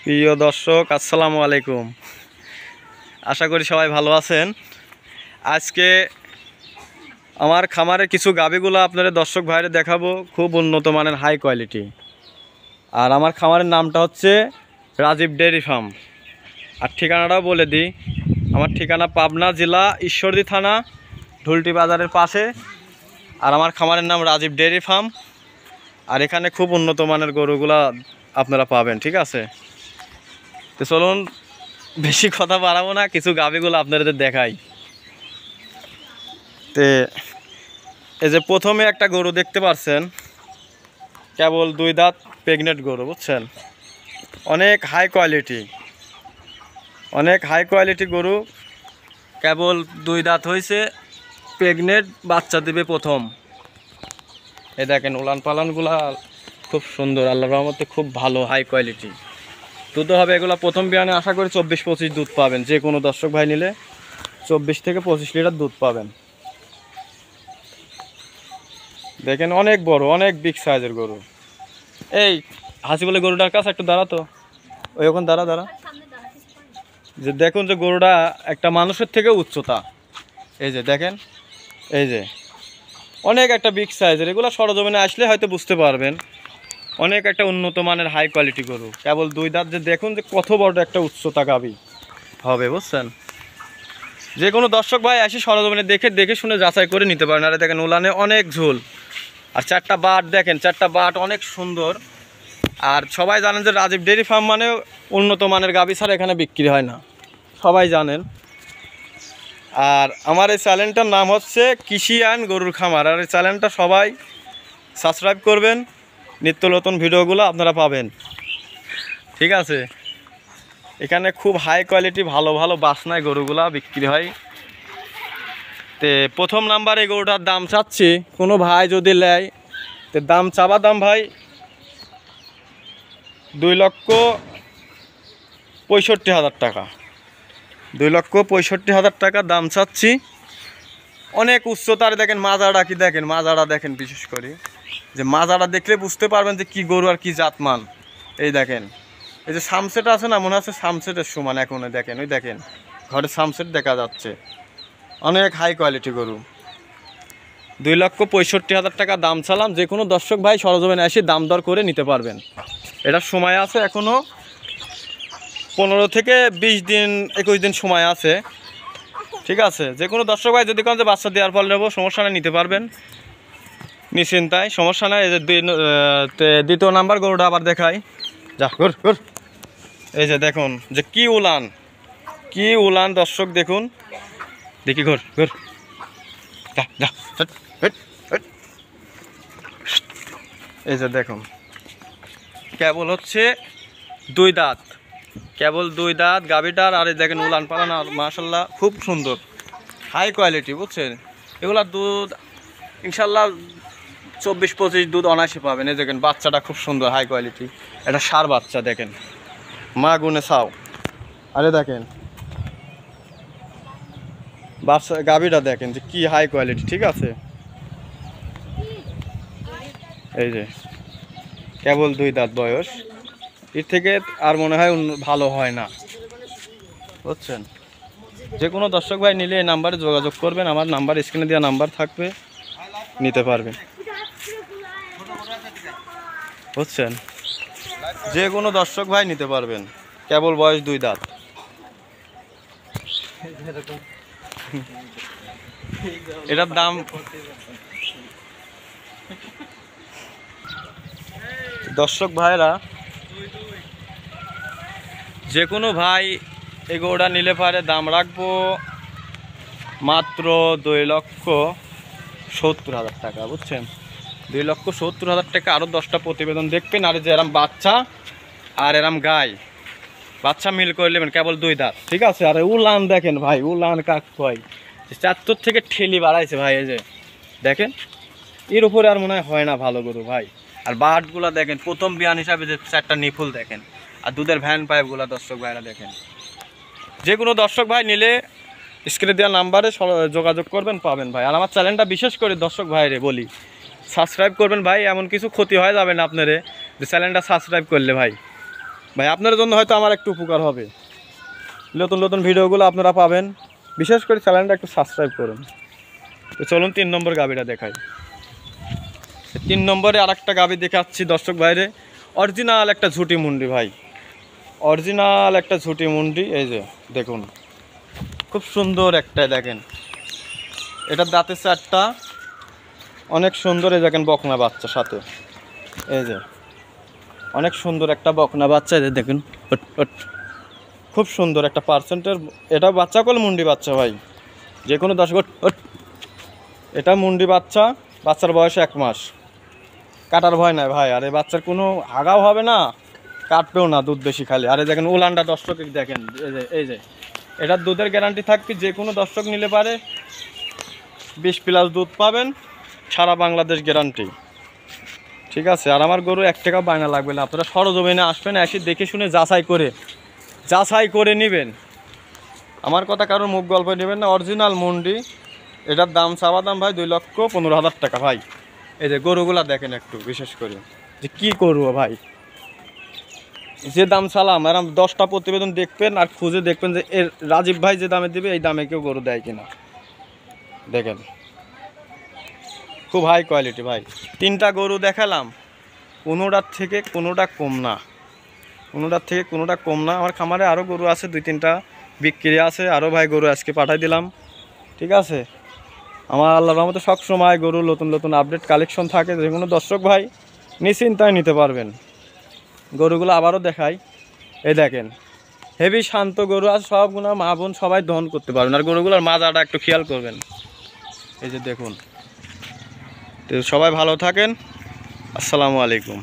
প্রিয় দর্শক, আসসালামু আলাইকুম। আশা করি সবাই ভালো আছেন। আজকে আমার খামারে কিছু গাভীগুলো আপনাদের দর্শক ভাইরে দেখাবো, খুব উন্নত মানের হাই কোয়ালিটি। আর আমার খামারের নামটা হচ্ছে রাজীব ডেয়ারি ফার্ম। আর ঠিকানাটাও বলে দিই, আমার ঠিকানা পাবনা জেলা ঈশ্বরদী থানা, ঢুলটি বাজারের পাশে। আর আমার খামারের নাম রাজীব ডেয়ারি ফার্ম। আর এখানে খুব উন্নত মানের গরুগুলা আপনারা পাবেন, ঠিক আছে? তো চলুন, বেশি কথা বাড়াবো না, কিছু গাভীগুলো আপনাদের দেখাই। তে এই যে প্রথমে একটা গরু দেখতে পাচ্ছেন, কেবল 2 দাঁত প্রেগনেন্ট গরু, বুঝছেন? অনেক হাই কোয়ালিটি গরু, কেবল 2 দাঁত হয়েছে, প্রেগনেন্ট, বাচ্চা দেবে প্রথম। এই দেখেন উলান পালানগুলা খুব সুন্দর, আল্লাহর রহমতে খুব ভালো হাই কোয়ালিটি। দুধও হবে এগুলো প্রথম বিয়ানে, আশা করি 24-25 দুধ পাবেন। যে কোনো দর্শক ভাই নিলে 24 থেকে 25 লিটার দুধ পাবেন। দেখেন অনেক বড়, অনেক বিগ সাইজের গরু। এই হাসি বলে গরুটার কাছে একটু দাঁড়াতো, ওই ওখানে দাঁড়া। যে দেখুন যে গরুটা একটা মানুষের থেকে উচ্চতা, এই যে দেখেন, এই যে অনেক একটা বিগ সাইজের। এগুলো সরজমিনে আসলে হয়তো বুঝতে পারবেন, অনেক একটা উন্নত মানের হাই কোয়ালিটি গরু। কেবল 2 দাঁত, যে দেখুন যে কত বড় একটা উচ্চতা গাভী হবে, বুঝছেন? যে কোনো দর্শক ভাই আসি সরজমিনে দেখে শুনে যাচাই করে নিতে পারেন। আর দেখেন উলানে অনেক ঝোল, আর 4টা বাট দেখেন, 4টা বাট অনেক সুন্দর। আর সবাই জানেন যে রাজীব ডেয়ারি ফার্ম মানে উন্নত মানের গাভী ছাড়া এখানে বিক্রি হয় না, সবাই জানেন। আর আমার এই চ্যানেলটার নাম হচ্ছে কৃষি আইন গরুর খামার। আর এই চ্যানেলটা সবাই সাবস্ক্রাইব করবেন, নিত্য নতুন ভিডিওগুলো আপনারা পাবেন, ঠিক আছে? এখানে খুব হাই কোয়ালিটি ভালো ভালো বাসনায় গরুগুলা বিক্রি হয়। তে প্রথম নাম্বারে গরুটার দাম চাচ্ছি, কোনো ভাই যদি নেয় তো দাম চাবা দাম ভাই 2,65,000 টাকা। 2,65,000 টাকা দাম চাচ্ছি। অনেক উচ্চতার। দেখেন মাজাটা কি, দেখেন মাজাটা দেখেন, বিশেষ করে যে মাজাটা দেখলে বুঝতে পারবেন যে কি গরু আর কি জাতমান। এই দেখেন, এই যে সামসেট আছে না, মনে হচ্ছে সামসেটের সমান এখন। দেখেন, ওই দেখেন ঘরে সামসেট দেখা যাচ্ছে। অনেক হাই কোয়ালিটি গরু। 2,65,000 টাকা দাম চালাম। যে কোনো দর্শক ভাই সরজমিনে এসে দাম দর করে নিতে পারবেন। এটার সময় আছে এখনও 15 থেকে 20 দিন, 21 দিন সময় আছে, ঠিক আছে? যে কোনো দর্শক ভাই যদি কোন যে বাচ্চা দেওয়ার ফল নেবো, সমস্যা নেই, নিতে পারবেন নিশ্চিন্তায়, সমস্যা নাই। এই যে দ্বিতীয় নাম্বার গরুটা আবার দেখাই, যা ঘুর। এই যে দেখুন যে কি উলান দর্শক, দেখুন দেখি, ঘুর। এই যে দেখুন কেবল হচ্ছে 2 দাঁত, কেবল 2 দাঁত গাভীটার। আর এই দেখেন উলান পালান, আর মাশাল্লাহ খুব সুন্দর হাই কোয়ালিটি, বুঝছেন? এগুলা দুধ ইনশাল্লাহ 24-25 দুধ অনায়াসে পাবেন। এই দেখেন বাচ্চাটা খুব সুন্দর হাই কোয়ালিটি, এটা ষাঁড় বাচ্চা, দেখেন মা গুনে চাও। আরে দেখেন বাচ্চা গাভীটা দেখেন যে কি হাই কোয়ালিটি, ঠিক আছে? এই যে কেবল 2 দাঁত বয়স, এর থেকে আর মনে হয় ভালো হয় না, বুঝছেন? যে কোনো দর্শক ভাই নিলে এই নাম্বারে যোগাযোগ করবেন। আমার নাম্বার স্ক্রিনে দেওয়া নাম্বার থাকবে, নিতে পারবেন, বুঝছেন? যে কোনো দর্শক ভাই নিতে পারবেন, কেবল বয়স 2 দাঁত। এটার দাম দর্শক ভাইরা, যে কোনো ভাই এই গরুটা নিলে পারে দাম রাখবো মাত্র 2,70,000 টাকা, বুঝছেন? 2,70,000 টাকা। আরও 10টা প্রতিবেদন দেখবেন। আর যে এরম বাচ্চা আর এরম গাই বাচ্চা মিল করে নেবেন, কেবল 2 দাঁত, ঠিক আছে? আর উলান দেখেন ভাই, উলান কাক কয় 74 থেকে ঠেলি বাড়াইছে ভাই। এই যে দেখেন, এর উপরে আর মনে হয় না ভালো গরু ভাই। আর বাটগুলা দেখেন, প্রথম বিয়ান হিসাবে যে 4টা নিফুল দেখেন, আর দুধের ভ্যান পাইপগুলা দর্শক ভাইরা দেখেন। যে কোনো দর্শক ভাই নিলে স্ক্রিনে দেওয়া নাম্বারে যোগাযোগ করবেন, পাবেন ভাই। আর আমার চ্যানেলটা বিশেষ করে দর্শক ভাইরে বলি, সাবস্ক্রাইব করবেন ভাই। এমন কিছু ক্ষতি হয়ে যাবে না আপনারে যে চ্যানেলটা সাবস্ক্রাইব করলে ভাই, ভাই আপনার জন্য হয়তো আমার একটু উপকার হবে, নতুন নতুন ভিডিওগুলো আপনারা পাবেন। বিশেষ করে চ্যানেলটা একটু সাবস্ক্রাইব করুন। তো চলুন 3 নম্বর গাবিটা দেখাই। 3 নম্বরে আর একটা গাবি দেখাচ্ছি দর্শক বাইরে, অরিজিনাল একটা ঝুটি মুন্ডি ভাই, অরিজিনাল একটা ঝুটি মুন্ডি। এই যে দেখুন খুব সুন্দর একটা, দেখেন এটার দাঁতের 4টা, অনেক সুন্দর। এই দেখেন বকনা বাচ্চা সাথে, এই যে অনেক সুন্দর একটা বকনা বাচ্চা। এই যে দেখুন খুব সুন্দর একটা পার্সেন্টের, এটা বাচ্চা কোল মুন্ডি বাচ্চা ভাই, যে কোনো দর্শক এটা মুন্ডি বাচ্চা, বাচ্চার বয়স 1 মাস, কাটার ভয় নাই ভাই। আর এই বাচ্চার কোনো হাগাও হবে না, কাটবেও না, দুধ বেশি খালি। আর এই দেখেন উলানটা দর্শক দেখেন, এই যে এটার দুধের গ্যারান্টি থাকবে, যে কোনো দর্শক নিলে পারে 20+ দুধ পাবেন, সারা বাংলাদেশ গ্যারান্টি, ঠিক আছে। আর আমার গরু 1 টাকা বায়না লাগবে না, আপনারা সরজমিনে আসবেন, এসে দেখে শুনে যাচাই করে নেবেন। আমার কথা কারোর মুখ গল্প নেবেন না, অরিজিনাল মুন্ডি। এটার দাম চাওয়া দাম ভাই 2,15,000 টাকা ভাই। এই যে গরুগুলা দেখেন একটু বিশেষ করে, যে কি করবো ভাই, যে দাম চালাম এরম 10টা প্রতিবেদন দেখবেন আর খুঁজে দেখবেন যে এর রাজীব ভাই যে দামে দিবে এই দামে কেউ গরু দেয় কিনা। দেখেন খুব হাই কোয়ালিটি ভাই। 3টা গরু দেখালাম, কোনোটার থেকে কোনোটা কম না। আমার খামারে আরও গরু আছে 2-3টা বিক্রি আছে, আরও ভাই গরু আজকে পাঠাই দিলাম, ঠিক আছে। আমার আল্লাহর রহমতে সব সময় গরু নতুন নতুন আপডেট কালেকশন থাকে, যে কোনো দর্শক ভাই নিশ্চিন্তায় নিতে পারবেন। গরুগুলো আবারও দেখাই, এই দেখেন হেভি শান্ত গরু আছে, সবগুলো মা বোন সবাই দহন করতে পারবেন। আর গরুগুলোর মাজাটা একটু খেয়াল করবেন, এই যে দেখুন। তো সবাই ভালো থাকেন, আসসালামু আলাইকুম।